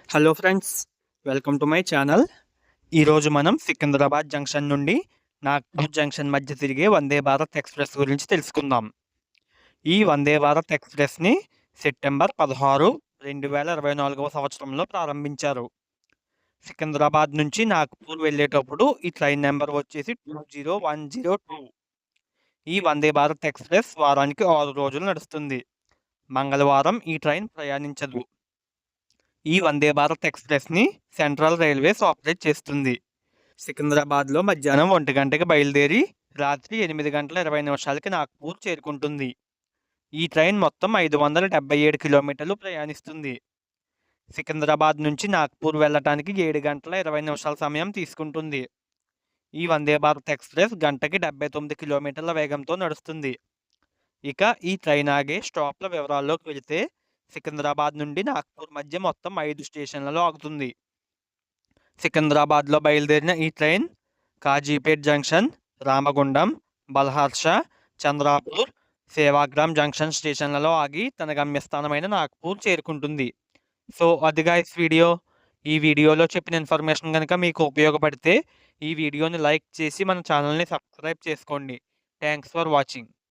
Hello friends, welcome to my channel. ఈరోజు మనం Secunderabad junction నుండి నాగ్పూర్ జంక్షన్ మధ్య తిరిగే వందే భారత్ ఎక్స్‌ప్రెస్ గురించి తెలుసుకుందాం. ఈ వందే భారత్ ఎక్స్‌ప్రెస్‌ని సెప్టెంబర్ 16, 2024వ సంవత్సరంలో ప్రారంభించారు. సికింద్రాబాద్ నుంచి నాగ్పూర్ వెళ్ళేటప్పుడు ఈ ట్రైన్ నెంబర్ వచ్చేసి 20102. ఈ వందే భారత్ ఎక్స్‌ప్రెస్ వారానికి 6 రోజులు నడుస్తుంది. మంగళవారం ఈ ట్రైన్ ప్రయాణించదు. ఈ Vande Bharat ఎక్స్‌ప్రెస్‌ని central railways operate చేస్తుంది. సికింద్రాబాద్‌లో మధ్యాహ్నం 1 గంటకి బయలుదేరి రాత్రి 8:20కి నాగ్పూర్ చేరుకుంటుంది. ఈ ట్రైన్ మొత్తం 577 కిలోమీటర్లు ప్రయాణిస్తుంది. సికింద్రాబాద్ నుంచి నాగ్పూర్ వెళ్ళటానికి 7 గంటల 20 నిమిషాల సమయం తీసుకుంటుంది. ఈ వందే భారత్ ఎక్స్‌ప్రెస్ గంటకి 79 కిలోమీటర్ల వేగంతో నడుస్తుంది. ఇక ఈ ట్రైన్ ఆగే స్టాప్‌ల వివరాల్లోకి వెళితే సికింద్రాబాద్ నుండి నాగ్పూర్ మధ్య మొత్తం 5 స్టేషన్లలో ఆగుతుంది. సికింద్రాబాద్‌లో బయలుదేరిన ఈ train Kazipet junction, Ramagundam, Balharshah, Chandrapur, Sevagram junction స్టేషన్లలో ఆగి తన గమ్యస్థానమైన నాగ్పూర్ చేరుకుంటుంది. సో అది గైస్ వీడియో. ఈ వీడియోలో చెప్పిన ఇన్ఫర్మేషన్ కనుక మీకు ఉపయోగపడితే ఈ వీడియోని లైక్ చేసి మన ఛానల్‌ని సబ్స్క్రైబ్ చేసుకోండి. Thanks for watching.